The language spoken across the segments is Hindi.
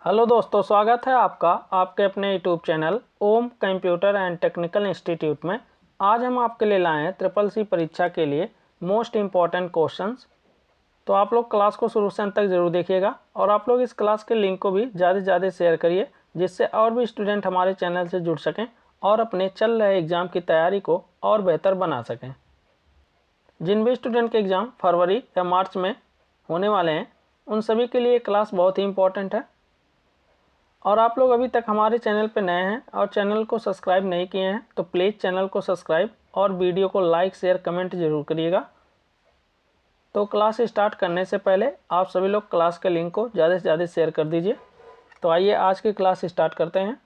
हेलो दोस्तों, स्वागत है आपका आपके अपने YouTube channel Om computer and technical institute में। आज हम आपके लिए लाए हैं ट्रिपल सी परीक्षा के लिए मोस्ट इम्पॉर्टेंट क्वेश्चंस। तो आप लोग क्लास को शुरू से अंत तक ज़रूर देखिएगा और आप लोग इस क्लास के लिंक को भी ज़्यादा से ज़्यादा शेयर करिए, जिससे और भी स्टूडेंट हमारे चैनल से जुड़ सकें और अपने चल रहे एग्ज़ाम की तैयारी को और बेहतर बना सकें। जिन भी स्टूडेंट के एग्ज़ाम फरवरी या मार्च में होने वाले हैं, उन सभी के लिए क्लास बहुत ही इम्पोर्टेंट है। और आप लोग अभी तक हमारे चैनल पर नए हैं और चैनल को सब्सक्राइब नहीं किए हैं तो प्लीज़ चैनल को सब्सक्राइब और वीडियो को लाइक शेयर कमेंट ज़रूर करिएगा। तो क्लास स्टार्ट करने से पहले आप सभी लोग क्लास के लिंक को ज़्यादा से ज़्यादा शेयर कर दीजिए। तो आइए आज की क्लास स्टार्ट करते हैं।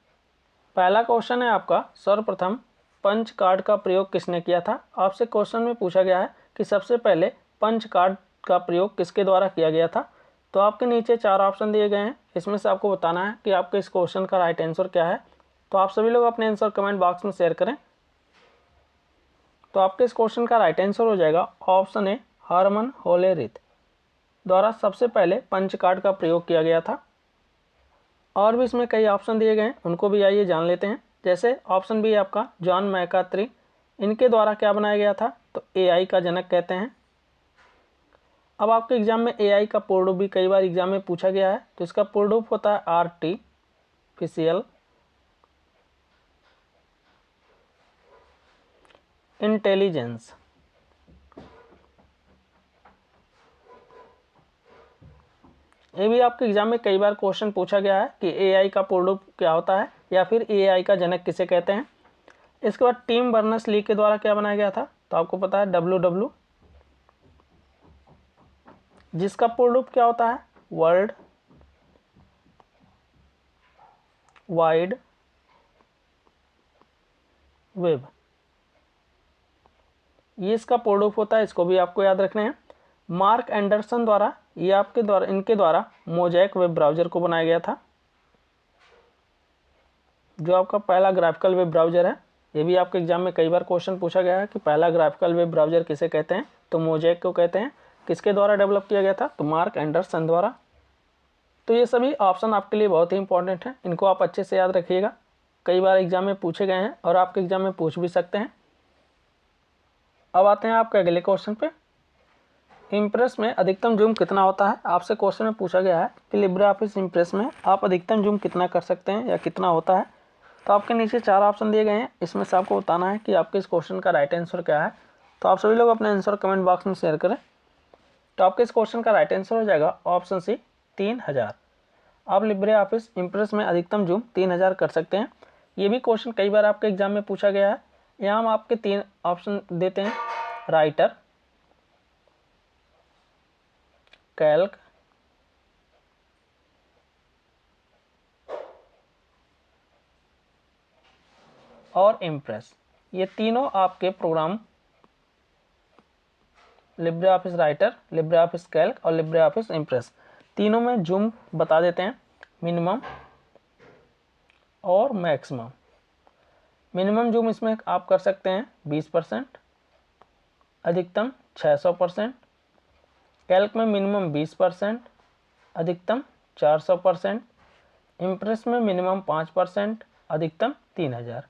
पहला क्वेश्चन है आपका, सर्वप्रथम पंच कार्ड का प्रयोग किसने किया था। आपसे क्वेश्चन में पूछा गया है कि सबसे पहले पंच कार्ड का प्रयोग किसके द्वारा किया गया था। तो आपके नीचे 4 ऑप्शन दिए गए हैं, इसमें से आपको बताना है कि आपके इस क्वेश्चन का राइट आंसर क्या है। तो आप सभी लोग अपने आंसर कमेंट बॉक्स में शेयर करें। तो आपके इस क्वेश्चन का राइट आंसर हो जाएगा ऑप्शन ए, हरमन होलेरिथ द्वारा सबसे पहले पंच कार्ड का प्रयोग किया गया था। और भी इसमें कई ऑप्शन दिए गए हैं, उनको भी आइए जान लेते हैं। जैसे ऑप्शन बी आपका जॉन मैकार्थी, इनके द्वारा क्या बनाया गया था, तो एआई का जनक कहते हैं। अब आपके एग्जाम में एआई का पूर्ण रूप भी कई बार एग्जाम में पूछा गया है, तो इसका पूर्ण रूप होता है आर्टिफिशियल इंटेलिजेंस। ये भी आपके एग्जाम में कई बार क्वेश्चन पूछा गया है कि एआई का पूर्ण रूप क्या होता है या फिर एआई का जनक किसे कहते हैं। इसके बाद टिम बर्नर्स-ली के द्वारा क्या बनाया गया था, तो आपको पता है WW, जिसका पूर्ण रूप क्या होता है, वर्ल्ड वाइड वेब। ये इसका पूर्ण रूप होता है, इसको भी आपको याद रखना है। मार्क एंडरसन द्वारा इनके द्वारा मोज़ेक वेब ब्राउज़र को बनाया गया था, जो आपका पहला ग्राफिकल वेब ब्राउज़र है। ये भी आपके एग्जाम में कई बार क्वेश्चन पूछा गया है कि पहला ग्राफिकल वेब ब्राउज़र किसे कहते हैं, तो मोज़ेक को कहते हैं। किसके द्वारा डेवलप किया गया था, तो मार्क एंडरसन द्वारा। तो ये सभी ऑप्शन आपके लिए बहुत ही इंपॉर्टेंट हैं, इनको आप अच्छे से याद रखिएगा, कई बार एग्जाम में पूछे गए हैं और आपके एग्जाम में पूछ भी सकते हैं। अब आते हैं आपके अगले क्वेश्चन पे। इम्प्रेस में अधिकतम जूम कितना होता है। आपसे क्वेश्चन में पूछा गया है कि लिब्रे ऑफिस इम्प्रेस में आप अधिकतम जूम कितना कर सकते हैं या कितना होता है। तो आपके नीचे 4 ऑप्शन दिए गए हैं, इसमें से आपको बताना है कि आपके इस क्वेश्चन का राइट आंसर क्या है। तो आप सभी लोग अपने आंसर कमेंट बॉक्स में शेयर करें। तो आपके इस क्वेश्चन का राइट आंसर हो जाएगा ऑप्शन सी, 3000। आप लिब्रे ऑफिस इम्प्रेस में अधिकतम जूम 3000 कर सकते हैं। ये भी क्वेश्चन कई बार आपके एग्जाम में पूछा गया है। यहाँ हम आपके 3 ऑप्शन देते हैं, राइटर, कैल्क और इम्प्रेस। ये तीनों आपके program LibreOffice Writer, LibreOffice Calc और लिब्रे ऑफिस इम्प्रेस, तीनों में जूम बता देते हैं, मिनिमम और मैक्सिमम। मिनिमम जूम इसमें आप कर सकते हैं 20%, अधिकतम 600%। कैल्क में मिनिमम 20%, अधिकतम 400%। इम्प्रेस में मिनिमम 5%, अधिकतम 3000।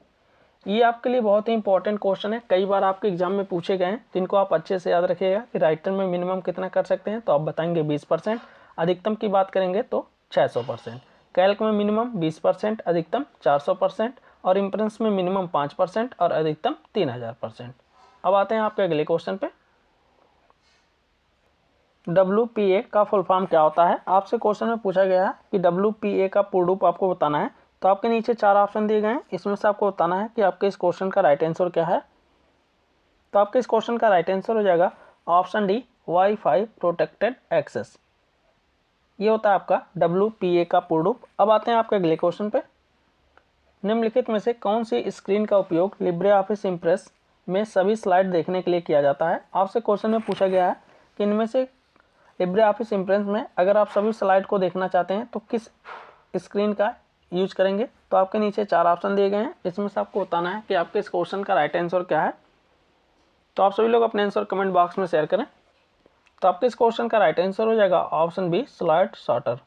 ये आपके लिए बहुत ही इंपॉर्टेंट क्वेश्चन है, कई बार आपके एग्जाम में पूछे गए हैं, जिनको आप अच्छे से याद रखिएगा कि राइटर में मिनिमम कितना कर सकते हैं, तो आप बताएंगे 20%, अधिकतम की बात करेंगे तो 600%। कैल्क में मिनिमम 20%, अधिकतम 400% और इम्प्रेस में मिनिमम 5% और अधिकतम 3000%। अब आते हैं आपके अगले क्वेश्चन पे। WPA का फुल फॉर्म क्या होता है। आपसे क्वेश्चन में पूछा गया है कि WPA का पूर्ण रूप आपको बताना है। तो आपके नीचे 4 ऑप्शन दिए गए हैं, इसमें से आपको बताना है कि आपके इस क्वेश्चन का राइट आंसर क्या है। तो आपके इस क्वेश्चन का राइट आंसर हो जाएगा option D, WiFi protected access. ये होता है आपका WPA का पूर्ण रूप। अब आते हैं आपके अगले क्वेश्चन पे। निम्नलिखित में से कौन सी स्क्रीन का उपयोग लिब्रे ऑफिस इम्प्रेस में सभी स्लाइड देखने के लिए किया जाता है। आपसे क्वेश्चन में पूछा गया है कि इनमें से लिब्रे ऑफिस इम्प्रेस में अगर आप सभी स्लाइड को देखना चाहते हैं तो किस स्क्रीन का यूज करेंगे। तो आपके नीचे 4 ऑप्शन दिए गए हैं, इसमें से आपको बताना है कि आपके इस क्वेश्चन का राइट आंसर क्या है। तो आप सभी लोग अपने आंसर कमेंट बॉक्स में शेयर करें। तो आपके इस क्वेश्चन का राइट आंसर हो जाएगा option B, slide sorter.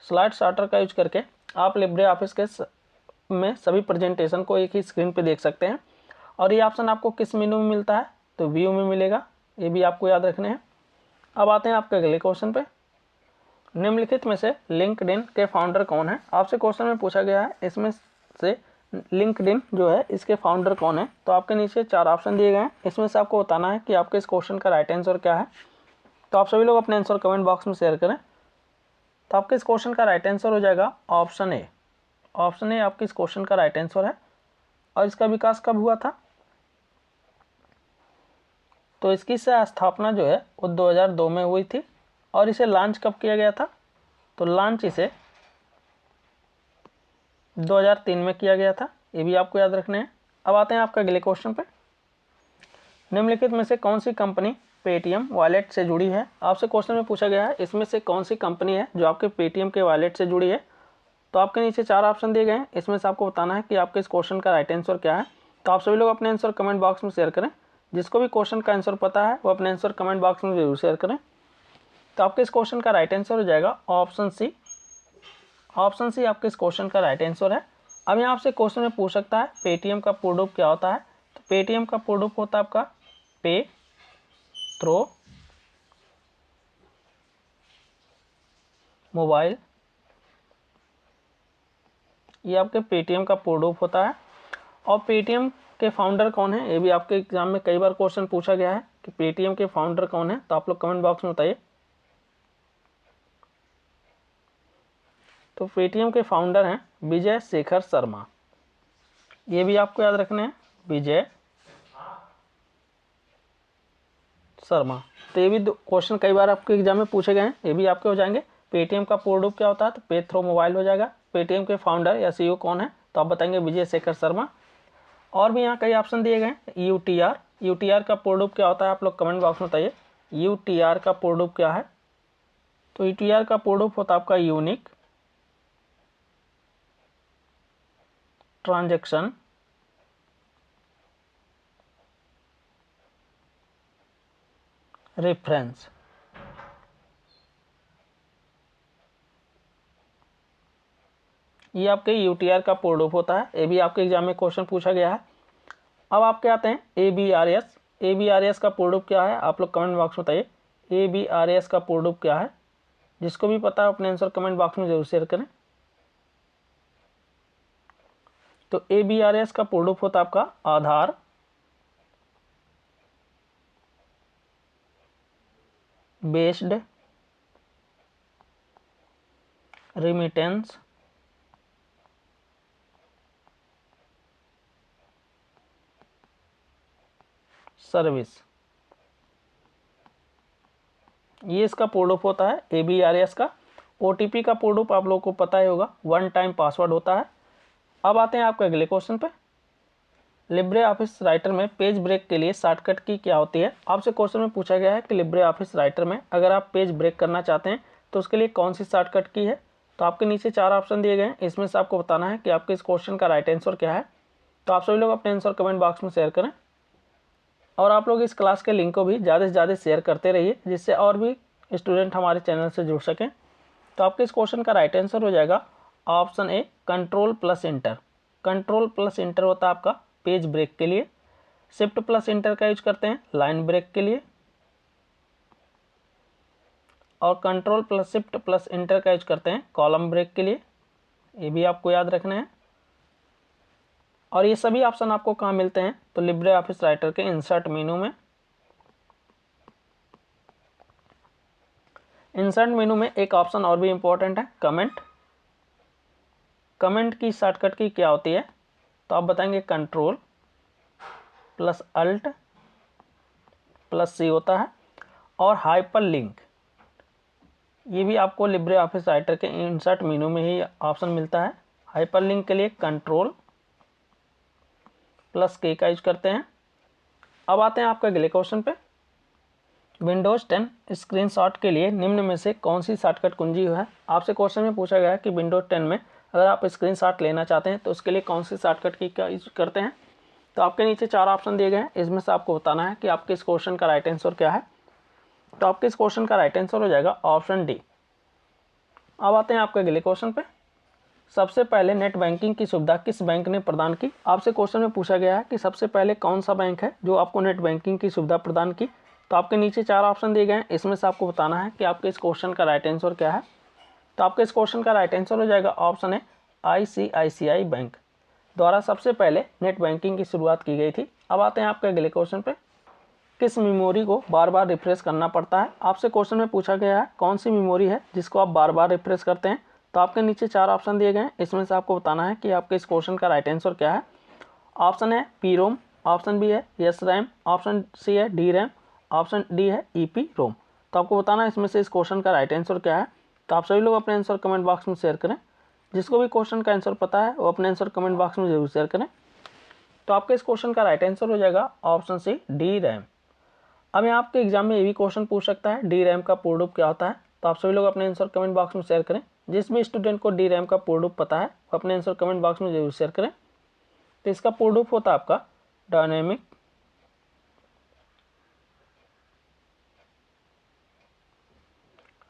Slide sorter का यूज करके आप लिब्रे ऑफिस के में सभी प्रेजेंटेशन को एक ही स्क्रीन पे देख सकते हैं। और ये ऑप्शन आपको किस मेनू में मिलता है, तो व्यू में मिलेगा, ये भी आपको याद रखने हैं। अब आते हैं आपके अगले क्वेश्चन पे। निम्नलिखित में से लिंक्डइन के फाउंडर कौन है? आपसे क्वेश्चन में पूछा गया है इसमें से लिंक्डइन जो है इसके फाउंडर कौन है। तो आपके नीचे 4 ऑप्शन दिए गए हैं, इसमें से आपको बताना है कि आपके इस क्वेश्चन का राइट आंसर क्या है। तो आप सभी लोग अपने आंसर कमेंट बॉक्स में शेयर करें। तो आपके इस क्वेश्चन का राइट आंसर हो जाएगा ऑप्शन ए। ऑप्शन ए आपके इस क्वेश्चन का राइट आंसर है। और इसका विकास कब हुआ था? तो इसकी स्थापना जो है वो 2002 में हुई थी। और इसे लॉन्च कब किया गया था? तो लॉन्च इसे 2003 में किया गया था, ये भी आपको याद रखने हैं। अब आते हैं आपका अगले क्वेश्चन पे। निम्नलिखित में से कौन सी कंपनी पेटीएम वॉलेट से जुड़ी है? आपसे क्वेश्चन में पूछा गया है इसमें से कौन सी कंपनी है जो आपके पेटीएम के वॉलेट से जुड़ी है। तो आपके नीचे 4 ऑप्शन दिए गए हैं, इसमें से आपको बताना है कि आपके इस क्वेश्चन का राइट आंसर क्या है। तो आप सभी लोग अपने आंसर कमेंट बॉक्स में शेयर करें। जिसको भी क्वेश्चन का आंसर पता है वो अपने आंसर कमेंट बॉक्स में जरूर शेयर करें। तो आपके इस क्वेश्चन का राइट आंसर हो जाएगा ऑप्शन सी। ऑप्शन सी आपके इस क्वेश्चन का राइट आंसर है। अब यहाँ आपसे क्वेश्चन में पूछ सकता है पेटीएम का पूर्ण रूप क्या होता है। तो पेटीएम का पूर्ण रूप होता है आपका पे थ्रो मोबाइल, ये आपके पेटीएम का पूर्ण रूप होता है। और पेटीएम के फाउंडर कौन है, ये भी आपके एग्जाम में कई बार क्वेश्चन पूछा गया है कि पेटीएम के फाउंडर कौन है। तो आप लोग कमेंट बॉक्स में बताइए। तो पेटीएम के फाउंडर हैं विजय शेखर शर्मा, ये भी आपको याद रखने हैं, विजय शर्मा। तो ये भी क्वेश्चन कई बार आपके एग्जाम में पूछे गए हैं, ये भी आपके हो जाएंगे। पेटीएम का पूर्ण रूप क्या होता है? तो पे थ्रो मोबाइल हो जाएगा। पेटीएम के फाउंडर या सीईओ कौन है? तो आप बताएंगे विजय शेखर शर्मा। और भी यहाँ कई ऑप्शन दिए गए हैं। यूटीआर, यूटीआर का पूर्ण रूप क्या होता है? आप लोग कमेंट बॉक्स में बताइए यूटीआर का पूर्ण रूप क्या है। तो यूटीआर का पूर्ण रूप होता है आपका यूनिक ट्रांजैक्शन रेफरेंस। ये आपके यूटीआर का पूर्ण रूप होता है, ये भी आपके एग्जाम में क्वेश्चन पूछा गया है। अब आपके आते हैं एबीआरएस। एबीआरएस का पूर्ण रूप क्या है? आप लोग कमेंट बॉक्स में बताइए एबीआरएस का पूर्ण रूप क्या है। जिसको भी पता है अपने आंसर कमेंट बॉक्स में जरूर शेयर करें। तो एबीआरएस का पूर्ण रूप होता है आपका आधार बेस्ड रेमिटेंस सर्विस, ये इसका पूर्ण रूप होता है एबीआरएस का। ओटीपी का पूर्ण रूप आप लोगों को पता ही होगा, 1 टाइम पासवर्ड होता है। अब आते हैं आपके अगले क्वेश्चन पे। लिब्रे ऑफिस राइटर में पेज ब्रेक के लिए शॉर्टकट की क्या होती है? आपसे क्वेश्चन में पूछा गया है कि लिब्रे ऑफिस राइटर में अगर आप पेज ब्रेक करना चाहते हैं तो उसके लिए कौन सी शॉर्टकट की है। तो आपके नीचे 4 ऑप्शन दिए गए हैं, इसमें से आपको बताना है कि आपके इस क्वेश्चन का राइट आंसर क्या है। तो आप सभी लोग अपने आंसर कमेंट बॉक्स में शेयर करें। और आप लोग इस क्लास के लिंक को भी ज़्यादा से ज़्यादा शेयर करते रहिए, जिससे और भी स्टूडेंट हमारे चैनल से जुड़ सकें। तो आपके इस क्वेश्चन का राइट आंसर हो जाएगा ऑप्शन ए control plus inter. Control plus inter होता है आपका पेज ब्रेक के लिए। शिफ्ट प्लस इंटर का यूज करते हैं लाइन ब्रेक के लिए। और control plus shift plus inter का यूज करते हैं कॉलम ब्रेक के लिए, ये भी आपको याद रखना है। और ये सभी ऑप्शन आपको कहाँ मिलते हैं? तो लिब्रे ऑफिस राइटर के इंसर्ट मेनू में। इंसर्ट मेनू में एक ऑप्शन और भी इंपॉर्टेंट है कमेंट। कमेंट की शॉर्टकट की क्या होती है? तो आप बताएंगे कंट्रोल प्लस अल्ट प्लस सी होता है। और हाइपर लिंक, ये भी आपको लिब्रे ऑफिस राइटर के इंसर्ट मेनू में ही ऑप्शन मिलता है। हाइपर लिंक के लिए कंट्रोल प्लस के का यूज करते हैं। अब आते हैं आपके अगले क्वेश्चन पे। विंडोज़ 10 स्क्रीनशॉट के लिए निम्न में से कौन सी शॉर्टकट कुंजी है? आपसे क्वेश्चन में पूछा गया है कि विंडोज़ 10 में अगर आप स्क्रीनशॉट लेना चाहते हैं तो उसके लिए कौन सी शॉर्टकट की का यूज करते हैं। तो आपके नीचे 4 ऑप्शन दिए गए हैं, इसमें से आपको बताना है कि आपके इस क्वेश्चन का राइट आंसर क्या है। तो आपके इस क्वेश्चन का राइट आंसर हो जाएगा ऑप्शन डी। अब आते हैं आपके अगले क्वेश्चन पे। सबसे पहले नेट बैंकिंग की सुविधा किस बैंक ने प्रदान की? आपसे क्वेश्चन में पूछा गया है कि सबसे पहले कौन सा बैंक है जो आपको नेट बैंकिंग की सुविधा प्रदान की। तो आपके नीचे 4 ऑप्शन दिए गए हैं, इसमें से आपको बताना है कि आपके इस क्वेश्चन का राइट आंसर क्या है। तो आपके इस क्वेश्चन का राइट आंसर हो जाएगा ऑप्शन है ICICI बैंक द्वारा सबसे पहले नेट बैंकिंग की शुरुआत की गई थी। अब आते हैं आपके अगले क्वेश्चन पे। किस मेमोरी को बार बार रिफ्रेश करना पड़ता है? आपसे क्वेश्चन में पूछा गया है कौन सी मेमोरी है जिसको आप बार बार रिफ्रेश करते हैं। तो आपके नीचे 4 ऑप्शन दिए गए हैं, इसमें से आपको बताना है कि आपके इस क्वेश्चन का राइट आंसर क्या है। ऑप्शन है PROM, ऑप्शन बी है SRAM, ऑप्शन सी है DRAM, ऑप्शन डी है EPROM। तो आपको बताना है इसमें से इस क्वेश्चन का राइट आंसर क्या है। तो आप सभी लोग अपने आंसर कमेंट बॉक्स में शेयर करें। जिसको भी क्वेश्चन का आंसर पता है वो अपने आंसर कमेंट बॉक्स में जरूर शेयर करें। तो आपके इस क्वेश्चन का राइट आंसर हो जाएगा ऑप्शन सी DRAM। अब यहाँ आपके एग्जाम में ये भी क्वेश्चन पूछ सकता है DRAM का पूर्ण रूप क्या होता है। तो आप सभी लोग अपने आंसर कमेंट बॉक्स में शेयर करें। जिस भी स्टूडेंट को DRAM का पूर्ण रूप पता है वो अपने आंसर कमेंट बॉक्स में जरूर शेयर करें। तो इसका पूर्ण रूप होता है आपका डायनेमिक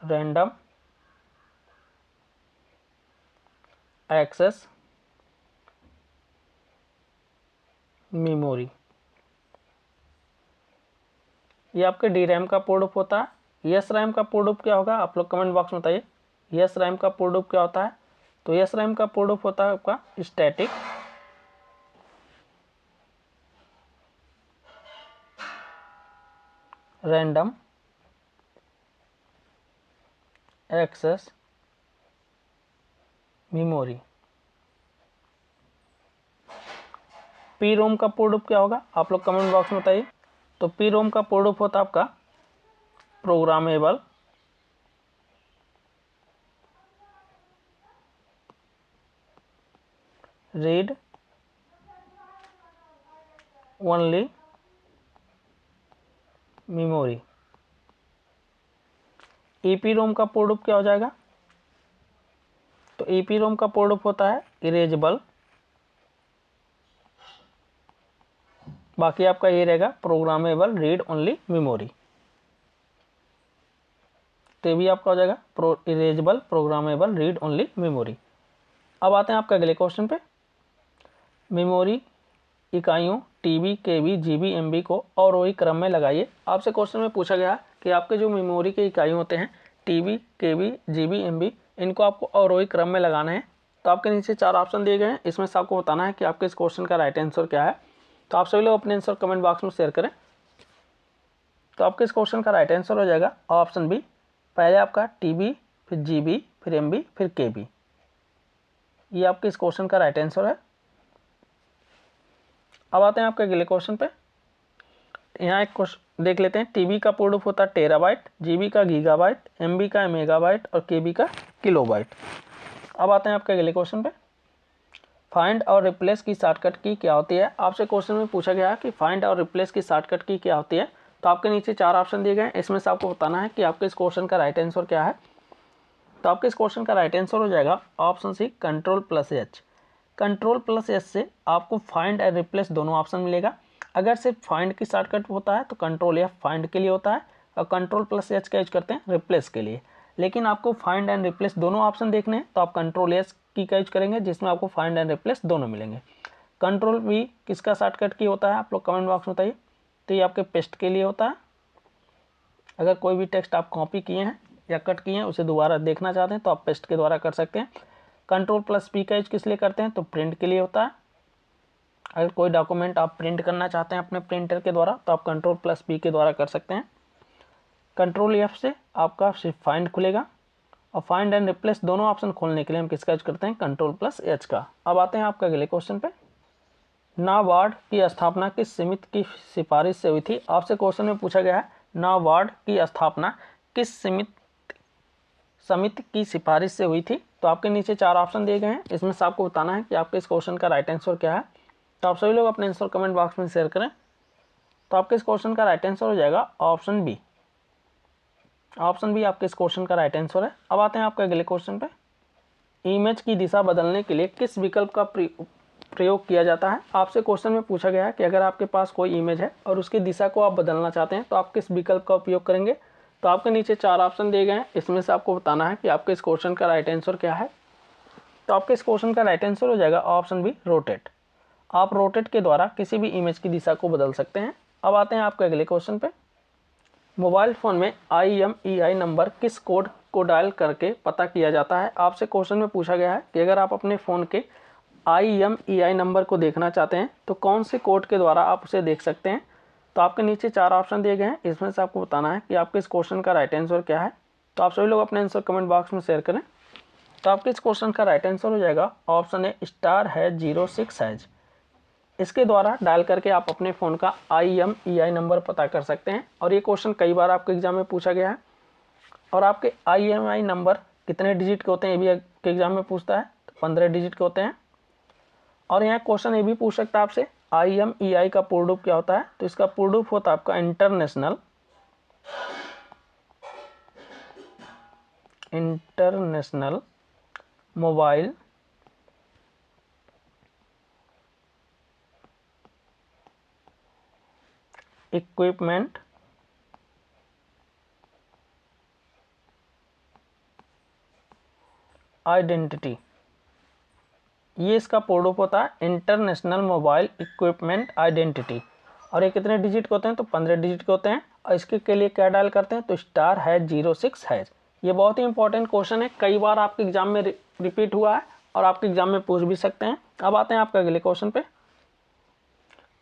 रैंडम एक्सेस मेमोरी। ये आपके DRAM का पूर्ण रूप होता है। SRAM का पूर्ण रूप क्या होगा आप लोग कमेंट बॉक्स में बताइए। SRAM का पूर्ण रूप क्या होता है? तो SRAM का पूर्ण रूप होता है आपका static random access memory. PROM का पूर्ण रूप क्या होगा आप लोग कमेंट बॉक्स में बताइए। तो PROM का पूर्ण रूप होता है आपका programmable read only memory. EPROM का पूर्ण रूप क्या हो जाएगा? तो EPROM का पूर्ण रूप होता है इरेजेबल, बाकी आपका ये रहेगा प्रोग्रामेबल रीड ओनली मेमोरी। तो ये भी आपका हो जाएगा erasable programmable read only memory. अब आते हैं आपके अगले क्वेश्चन पे। मेमोरी इकाइयों TB, KB, GB, MB को अवरोही क्रम में लगाइए। आपसे क्वेश्चन में पूछा गया कि आपके जो मेमोरी के इकाई होते हैं TB, KB, GB, MB, इनको आपको अवरोही क्रम में लगाना है। तो आपके नीचे 4 ऑप्शन दिए गए हैं, इसमें से आपको बताना है कि आपके इस क्वेश्चन का राइट आंसर क्या है। तो आप सभी लोग अपने आंसर कमेंट बॉक्स में शेयर करें। तो आपके इस क्वेश्चन का राइट आंसर हो जाएगा ऑप्शन बी। पहले आपका TB, फिर GB, फिर MB, फिर KB। ये आपके इस क्वेश्चन का राइट आंसर है। अब आते हैं आपके अगले क्वेश्चन पे। यहाँ एक क्वेश्चन देख लेते हैं। TB का पूर्ण रूप होता है टेराबाइट, GB का गीगाबाइट, MB का मेगाबाइट और KB का किलोबाइट। अब आते हैं आपके अगले क्वेश्चन पे। फाइंड और रिप्लेस की शॉर्टकट की क्या होती है? आपसे क्वेश्चन में पूछा गया कि फाइंड और रिप्लेस की शॉर्टकट की क्या होती है। तो आपके नीचे 4 ऑप्शन दिए गए हैं, इसमें से आपको बताना है कि आपके इस क्वेश्चन का राइट आंसर क्या है। तो आपके इस क्वेश्चन का राइट आंसर हो जाएगा ऑप्शन सी Ctrl+H। Ctrl+H से आपको फाइंड एंड रिप्लेस दोनों ऑप्शन मिलेगा। अगर सिर्फ फाइंड की शॉर्टकट होता है तो Ctrl F फाइंड के लिए होता है और Ctrl+H का यूज करते हैं रिप्लेस के लिए। लेकिन आपको फाइंड एंड रिप्लेस दोनों ऑप्शन देखने हैं तो आप Ctrl+S की का यूज करेंगे, जिसमें आपको फाइंड एंड रिप्लेस दोनों मिलेंगे। Ctrl+V किसका शॉर्टकट की होता है आप लोग कमेंट बॉक्स में बताइए। तो ये आपके पेस्ट के लिए होता है। अगर कोई भी टेक्स्ट आप कॉपी किए हैं या कट किए हैं उसे दोबारा देखना चाहते हैं तो आप पेस्ट के द्वारा कर सकते हैं। Ctrl+P का यूज किस लिए करते हैं? तो प्रिंट के लिए होता है। अगर कोई डॉक्यूमेंट आप प्रिंट करना चाहते हैं अपने प्रिंटर के द्वारा तो आप Ctrl+P के द्वारा कर सकते हैं। Ctrl+F से आपका सिर्फ फाइंड खुलेगा और फाइंड एंड रिप्लेस दोनों ऑप्शन खोलने के लिए हम किसका यूज करते हैं? Ctrl+H का। अब आते हैं आपका अगले क्वेश्चन पे। नाबार्ड की स्थापना किस समिति की सिफारिश से हुई थी? आपसे क्वेश्चन में पूछा गया है नाबार्ड की स्थापना किस समिति की सिफारिश से हुई थी। तो आपके नीचे 4 ऑप्शन दिए गए हैं, इसमें से आपको बताना है कि आपके इस क्वेश्चन का राइट आंसर क्या है। तो आप सभी लोग अपने आंसर कमेंट बॉक्स में शेयर करें। तो आपके इस क्वेश्चन का राइट आंसर हो जाएगा ऑप्शन बी। ऑप्शन बी आपके इस क्वेश्चन का राइट आंसर है। अब आते हैं आपके अगले क्वेश्चन पे। इमेज की दिशा बदलने के लिए किस विकल्प का प्रयोग किया जाता है? आपसे क्वेश्चन में पूछा गया है कि अगर आपके पास कोई इमेज है और उसकी दिशा को आप बदलना चाहते हैं तो आप किस विकल्प का उपयोग करेंगे? तो आपके नीचे 4 ऑप्शन दिए गए हैं, इसमें से आपको बताना है कि आपके इस क्वेश्चन का राइट आंसर क्या है। तो आपके इस क्वेश्चन का राइट आंसर हो जाएगा ऑप्शन बी, रोटेट। आप रोटेट के द्वारा किसी भी इमेज की दिशा को बदल सकते हैं। अब आते हैं आपके अगले क्वेश्चन पे। मोबाइल फ़ोन में IMEI नंबर किस कोड को डायल करके पता किया जाता है। आपसे क्वेश्चन में पूछा गया है कि अगर आप अपने फ़ोन के IMEI नंबर को देखना चाहते हैं तो कौन से कोड के द्वारा आप उसे देख सकते हैं। तो आपके नीचे 4 ऑप्शन दिए गए हैं, इसमें से आपको बताना है कि आपके इस क्वेश्चन का राइट आंसर क्या है। तो आप सभी लोग अपने आंसर कमेंट बॉक्स में शेयर करें। तो आपके इस क्वेश्चन का राइट आंसर हो जाएगा ऑप्शन ए, *#06#। इसके द्वारा डायल करके आप अपने फ़ोन का IMEI नंबर पता कर सकते हैं। और ये क्वेश्चन कई बार आपके एग्जाम में पूछा गया है। और आपके IMEI नंबर कितने डिजिट के होते हैं ये भी आपके एग्जाम में पूछता है, तो 15 डिजिट के होते हैं। और यहाँ क्वेश्चन ये भी पूछ सकता है आपसे IMEI का पूर्ण रूप क्या होता है। तो इसका पूर्ण रूप होता है आपका इंटरनेशनल मोबाइल इक्विपमेंट आइडेंटिटी। ये इसका पूर्ण रूप होता है इंटरनेशनल मोबाइल इक्विपमेंट आइडेंटिटी। और ये कितने डिजिट के होते हैं, तो 15 डिजिट के होते हैं। और इसके के लिए क्या डायल करते हैं, तो *#06#। ये बहुत ही इंपॉर्टेंट क्वेश्चन है, कई बार आपके एग्जाम में रिपीट हुआ है और आपके एग्जाम में पूछ भी सकते हैं। अब आते हैं आपके अगले क्वेश्चन पे।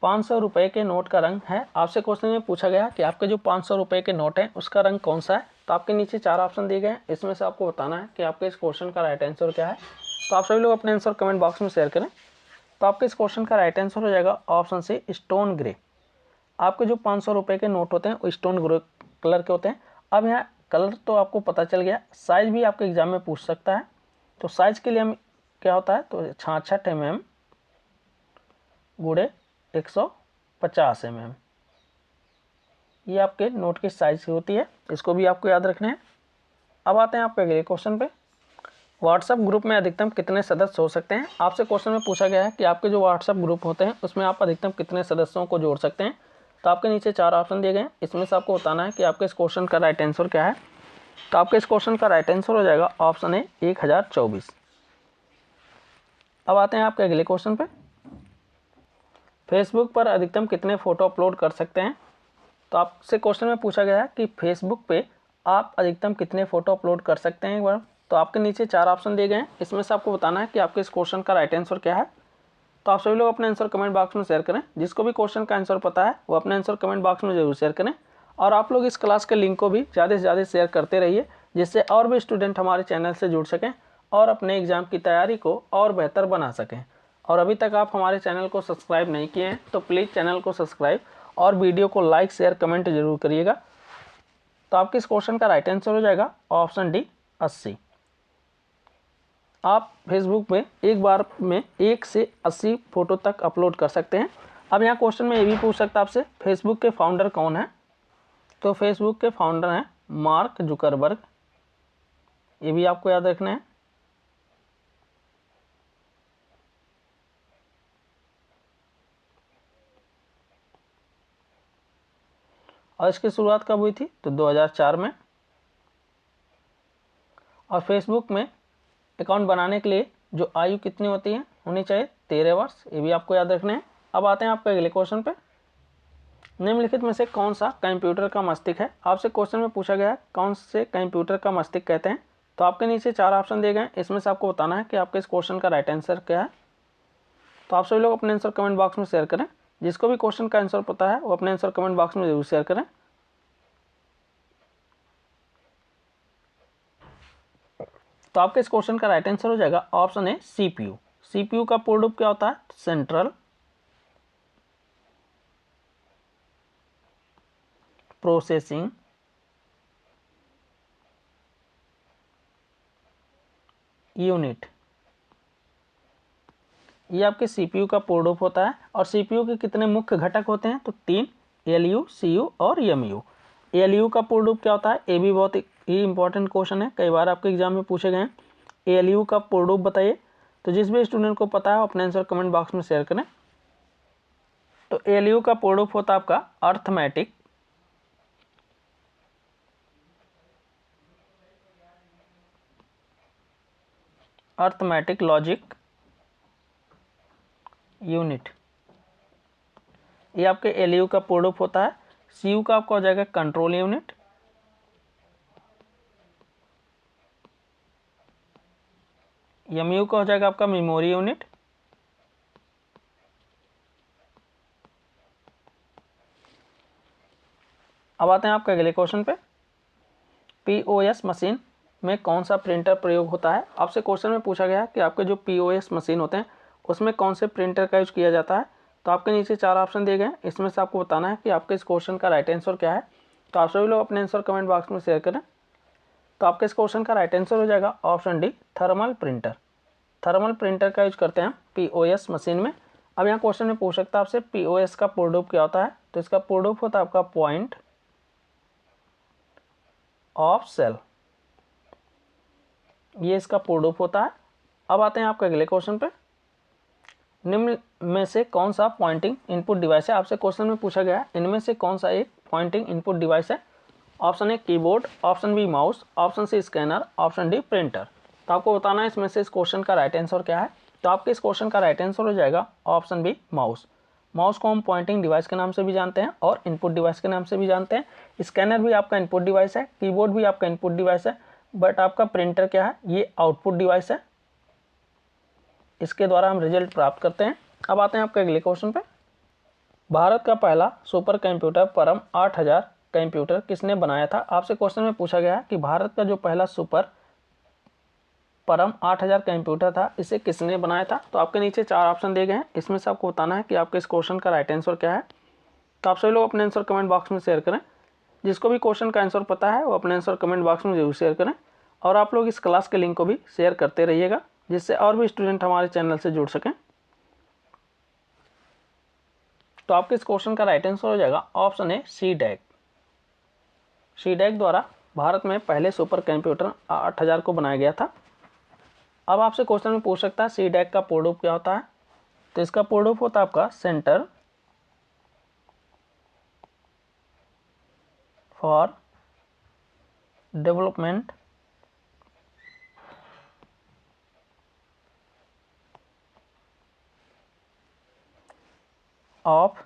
500 रुपये के नोट का रंग है। आपसे क्वेश्चन में पूछा गया कि आपके जो 500 रुपये के नोट हैं उसका रंग कौन सा है। तो आपके नीचे 4 ऑप्शन दिए गए हैं, इसमें से आपको बताना है कि आपके इस क्वेश्चन का राइट आंसर क्या है। तो आप सभी लोग अपने आंसर कमेंट बॉक्स में शेयर करें। तो आपके इस क्वेश्चन का राइट आंसर हो जाएगा ऑप्शन से, स्टोन ग्रे। आपके जो 500 रुपये के नोट होते हैं वो स्टोन ग्रे कलर के होते हैं। अब यहाँ कलर तो आपको पता चल गया, साइज भी आपके एग्जाम में पूछ सकता है। तो साइज के लिए हम क्या होता है, तो 66 mm गुणे 150 mm, ये आपके नोट की साइज की होती है, इसको भी आपको याद रखना है। अब आते हैं आपके अगले क्वेश्चन पे। व्हाट्सएप ग्रुप में अधिकतम कितने सदस्य हो सकते हैं। आपसे क्वेश्चन में पूछा गया है कि आपके जो व्हाट्सएप ग्रुप होते हैं उसमें आप अधिकतम कितने सदस्यों को जोड़ सकते हैं। तो आपके नीचे 4 ऑप्शन दिए गए हैं, इसमें से आपको बताना है कि आपके इस क्वेश्चन का राइट आंसर क्या है। तो आपके इस क्वेश्चन का राइट आंसर हो जाएगा ऑप्शन ए, 1024। अब आते हैं आपके अगले क्वेश्चन पे। फेसबुक पर अधिकतम कितने फ़ोटो अपलोड कर सकते हैं। तो आपसे क्वेश्चन में पूछा गया है कि फेसबुक पे आप अधिकतम कितने फ़ोटो अपलोड कर सकते हैं एक बार। तो आपके नीचे 4 ऑप्शन दिए गए हैं, इसमें से आपको बताना है कि आपके इस क्वेश्चन का राइट आंसर क्या है। तो आप सभी लोग अपने आंसर कमेंट बॉक्स में शेयर करें। जिसको भी क्वेश्चन का आंसर पता है वो अपने आंसर कमेंट बॉक्स में जरूर शेयर करें। और आप लोग इस क्लास के लिंक को भी ज़्यादा से ज़्यादा शेयर करते रहिए, जिससे और भी स्टूडेंट हमारे चैनल से जुड़ सकें और अपने एग्ज़ाम की तैयारी को और बेहतर बना सकें। और अभी तक आप हमारे चैनल को सब्सक्राइब नहीं किए हैं तो प्लीज़ चैनल को सब्सक्राइब और वीडियो को लाइक शेयर कमेंट जरूर करिएगा। तो आपके इस क्वेश्चन का राइट आंसर हो जाएगा ऑप्शन डी, 80। आप फेसबुक में एक बार में 1 से 80 फ़ोटो तक अपलोड कर सकते हैं। अब यहाँ क्वेश्चन में ये भी पूछ सकता है आपसे, फेसबुक के फाउंडर कौन है। तो फेसबुक के फाउंडर हैं मार्क जुकरबर्ग, ये भी आपको याद रखना है। और इसकी शुरुआत कब हुई थी, तो 2004 में। और फेसबुक में अकाउंट बनाने के लिए जो आयु कितनी होती है, होनी चाहिए 13 वर्ष, ये भी आपको याद रखना है। अब आते हैं आपके अगले क्वेश्चन पे। निम्नलिखित में से कौन सा कंप्यूटर का मस्तिष्क है। आपसे क्वेश्चन में पूछा गया है कौन से कंप्यूटर का मस्तिष्क कहते हैं। तो आपके नीचे 4 ऑप्शन दिए गए हैं, इसमें से आपको बताना है कि आपके इस क्वेश्चन का राइट आंसर क्या है। तो आप सभी लोग अपने आंसर कमेंट बॉक्स में शेयर करें। जिसको भी क्वेश्चन का आंसर पता है वो अपने आंसर कमेंट बॉक्स में जरूर शेयर करें। तो आपके इस क्वेश्चन का राइट आंसर हो जाएगा ऑप्शन ए, CPU। CPU का पूर्ण रूप क्या होता है, सेंट्रल प्रोसेसिंग यूनिट, ये आपके CPU का पूर्ण रूप होता है। और CPU के कितने मुख्य घटक होते हैं, तो 3, ALU, CU और MU। ALU का पूर्ण रूप क्या होता है, ये भी बहुत ही इंपॉर्टेंट क्वेश्चन है, कई बार आपके एग्जाम में पूछे गए हैं। ALU का पूर्ण रूप बताइए। तो जिस भी स्टूडेंट को पता है अपने आंसर कमेंट बॉक्स में शेयर करें। तो ALU का पूर्ण रूप होता है आपका अर्थमेटिक अर्थमेटिक लॉजिक यूनिट, ये आपके एलयू का पूर्ण रूप होता है। सीयू का आपका हो जाएगा कंट्रोल यूनिट, एमयू का हो जाएगा आपका मेमोरी यूनिट, अब आते हैं आपके अगले क्वेश्चन पे। पीओएस मशीन में कौन सा प्रिंटर प्रयोग होता है? आपसे क्वेश्चन में पूछा गया है कि आपके जो पीओएस मशीन होते हैं उसमें कौन से प्रिंटर का यूज किया जाता है। तो आपके नीचे 4 ऑप्शन दिए गए हैं, इसमें से आपको बताना है कि आपके इस क्वेश्चन का राइट आंसर क्या है। तो आप सभी लोग अपने आंसर कमेंट बॉक्स में शेयर करें। तो आपके इस क्वेश्चन का राइट आंसर हो जाएगा option D, thermal printer. Thermal printer का यूज करते हैं हम पीओएस मशीन में। अब यहाँ क्वेश्चन में पूछ सकता है आपसे पीओएस का पूर्ण रूप क्या होता है। तो इसका पूर्ण रूप होता है आपका पॉइंट ऑफ सेल, ये इसका पूर्ण रूप होता है। अब आते हैं आपके अगले क्वेश्चन पे। निम्न में से कौन सा पॉइंटिंग इनपुट डिवाइस है? आपसे क्वेश्चन में पूछा गया है इनमें से कौन सा एक पॉइंटिंग इनपुट डिवाइस है। Option A keyboard, option B mouse, option C scanner, option D printer. तो आपको बताना है इसमें से इस क्वेश्चन का राइट आंसर क्या है। तो आपके इस क्वेश्चन का राइट आंसर हो जाएगा ऑप्शन बी, माउस। माउस को हम पॉइंटिंग डिवाइस के नाम से भी जानते हैं और इनपुट डिवाइस के नाम से भी जानते हैं। स्कैनर भी आपका इनपुट डिवाइस है, कीबोर्ड भी आपका इनपुट डिवाइस है, बट आपका प्रिंटर क्या है, ये आउटपुट डिवाइस है। इसके द्वारा हम रिजल्ट प्राप्त करते हैं। अब आते हैं आपके अगले क्वेश्चन पे। भारत का पहला सुपर कंप्यूटर परम 8000 कंप्यूटर किसने बनाया था? आपसे क्वेश्चन में पूछा गया है कि भारत का जो पहला सुपर परम 8000 कंप्यूटर था इसे किसने बनाया था। तो आपके नीचे 4 ऑप्शन दिए गए हैं, इसमें से आपको बताना है कि आपके इस क्वेश्चन का राइट आंसर क्या है। तो आप सभी लोग अपने आंसर कमेंट बॉक्स में शेयर करें। जिसको भी क्वेश्चन का आंसर पता है वो अपने आंसर कमेंट बॉक्स में जरूर शेयर करें। और आप लोग इस क्लास के लिंक को भी शेयर करते रहिएगा जिससे और भी स्टूडेंट हमारे चैनल से जुड़ सकें। तो आपके इस क्वेश्चन का राइट आंसर हो जाएगा option A, C DAC. C DAC द्वारा भारत में पहले सुपर कंप्यूटर 8000 को बनाया गया था। अब आपसे क्वेश्चन में पूछ सकता है सी डैक का पूर्ण रूप क्या होता है। तो इसका पूर्ण रूप होता है आपका centre for development of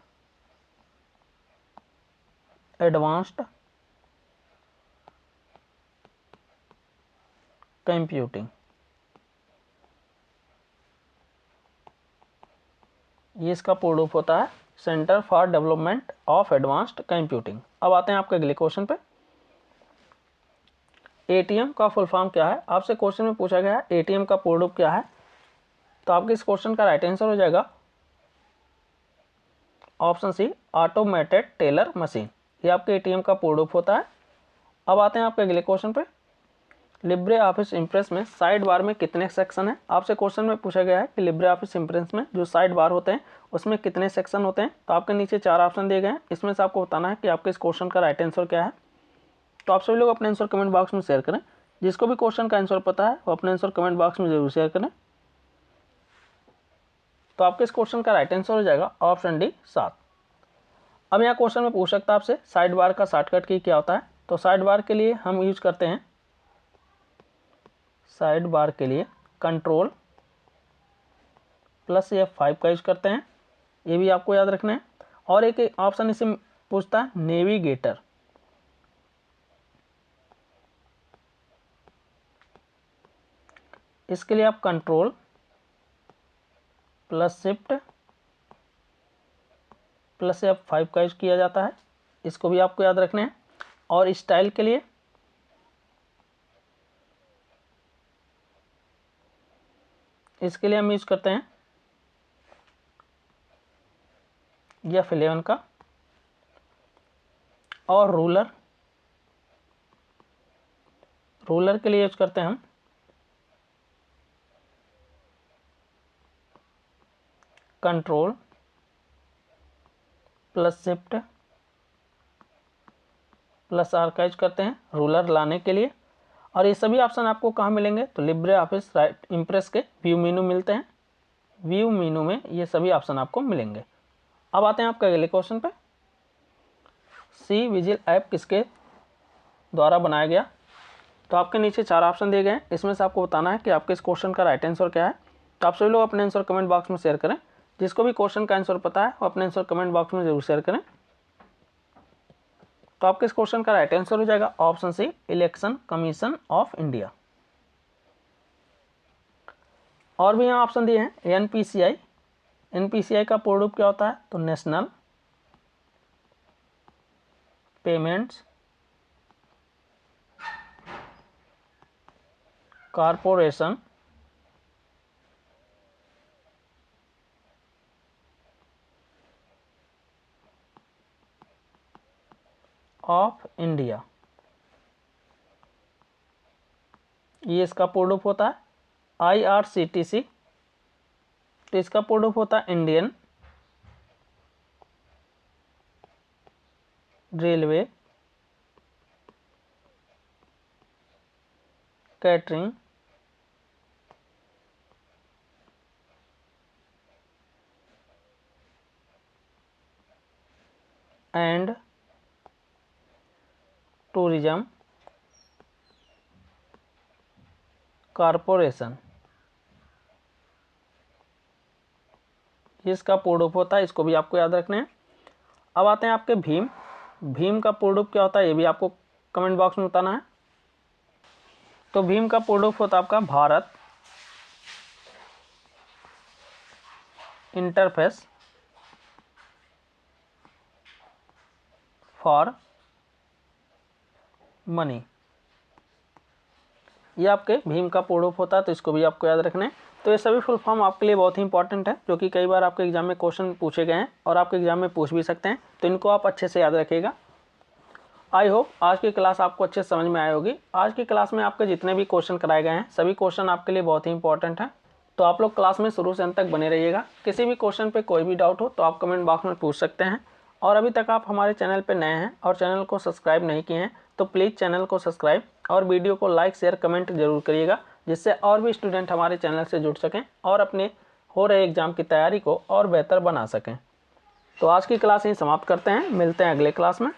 advanced computing. ये इसका पूर्ण रूप होता है centre for development of advanced computing. अब आते हैं आपके अगले क्वेश्चन पे। एटीएम का फुल फॉर्म क्या है? आपसे क्वेश्चन में पूछा गया है एटीएम का पूर्ण रूप क्या है। तो आपके इस क्वेश्चन का राइट आंसर हो जाएगा option C, automated teller machine. ये आपके एटीएम का पूर्ण रूप होता है। अब आते हैं आपके अगले क्वेश्चन पे। लिब्रे ऑफिस इम्प्रेस में साइड बार में कितने सेक्शन हैं? आपसे क्वेश्चन में पूछा गया है कि लिब्रे ऑफिस इम्प्रेस में जो साइड बार होते हैं उसमें कितने सेक्शन होते हैं। तो आपके नीचे 4 ऑप्शन दिए गए हैं, इसमें से आपको बताना है कि आपके इस क्वेश्चन का राइट आंसर क्या है। तो आप सभी लोग अपने आंसर कमेंट बॉक्स में शेयर करें। जिसको भी क्वेश्चन का आंसर पता है वो अपने आंसर कमेंट बॉक्स में जरूर शेयर करें। तो आपके इस क्वेश्चन का राइट आंसर हो जाएगा ऑप्शन डी, 7। अब यहाँ क्वेश्चन में पूछ सकता है आपसे साइड बार का शॉर्टकट की क्या होता है। तो साइड बार के लिए हम यूज करते हैं, साइड बार के लिए कंट्रोल प्लस F5 का यूज करते हैं, ये भी आपको याद रखना है। और एक ऑप्शन इसे पूछता है नेविगेटर। इसके लिए आप control plus shift plus F5 का यूज किया जाता है, इसको भी आपको याद रखना है। और स्टाइल के लिए इसके लिए हम यूज करते हैं F11 का। और रूलर के लिए यूज करते हैं हम control plus shift plus R का यूज करते हैं रूलर लाने के लिए। और ये सभी ऑप्शन आपको कहाँ मिलेंगे? तो लिब्रे ऑफिस इम्प्रेस के व्यू मेनू मिलते हैं, व्यू मेनू में ये सभी ऑप्शन आपको मिलेंगे। अब आते हैं आपके अगले क्वेश्चन पे। सी विजिल ऐप किसके द्वारा बनाया गया? तो आपके नीचे 4 ऑप्शन दिए गए हैं, इसमें से आपको बताना है कि आपके इस क्वेश्चन का राइट आंसर क्या है। तो आप सभी लोग अपने आंसर कमेंट बॉक्स में शेयर करें। जिसको भी क्वेश्चन का आंसर पता है वो अपने आंसर कमेंट बॉक्स में जरूर शेयर करें। तो आपके इस क्वेश्चन का राइट आंसर हो जाएगा option C, election commission of India. और भी यहाँ ऑप्शन दिए हैं एनपीसीआई। एनपीसीआई का पूर्ण रूप क्या होता है? तो national payments corporation of India, ये इसका पूर्ण रूप होता है। आईआरसीटीसी, तो इसका पूर्ण रूप होता है Indian railway catering and tourism corporation, इसका पूर्ण रूप होता है। इसको भी आपको याद रखना है। अब आते हैं आपके भीम। भीम का पूर्ण रूप क्या होता है ये भी आपको कमेंट बॉक्स में बताना है। तो भीम का पूर्ण रूप होता है आपका भारत इंटरफेस फॉर मनी, ये आपके भीम का पूर्ण रूप होता है। तो इसको भी आपको याद रखना है। तो ये सभी फुल फॉर्म आपके लिए बहुत ही इंपॉर्टेंट है, जो कि कई बार आपके एग्जाम में क्वेश्चन पूछे गए हैं और आपके एग्जाम में पूछ भी सकते हैं। तो इनको आप अच्छे से याद रखिएगा। आई होप आज की क्लास आपको अच्छे से समझ में आई होगी। आज की क्लास में आपके जितने भी क्वेश्चन कराए गए हैं सभी क्वेश्चन आपके लिए बहुत ही इंपॉर्टेंट हैं। तो आप लोग क्लास में शुरू से अंत तक बने रहिएगा। किसी भी क्वेश्चन पे कोई भी डाउट हो तो आप कमेंट बॉक्स में पूछ सकते हैं। और अभी तक आप हमारे चैनल पे नए हैं और चैनल को सब्सक्राइब नहीं किए हैं तो प्लीज़ चैनल को सब्सक्राइब और वीडियो को लाइक शेयर कमेंट जरूर करिएगा, जिससे और भी स्टूडेंट हमारे चैनल से जुड़ सकें और अपने हो रहे एग्ज़ाम की तैयारी को और बेहतर बना सकें। तो आज की क्लास यहीं समाप्त करते हैं, मिलते हैं अगले क्लास में।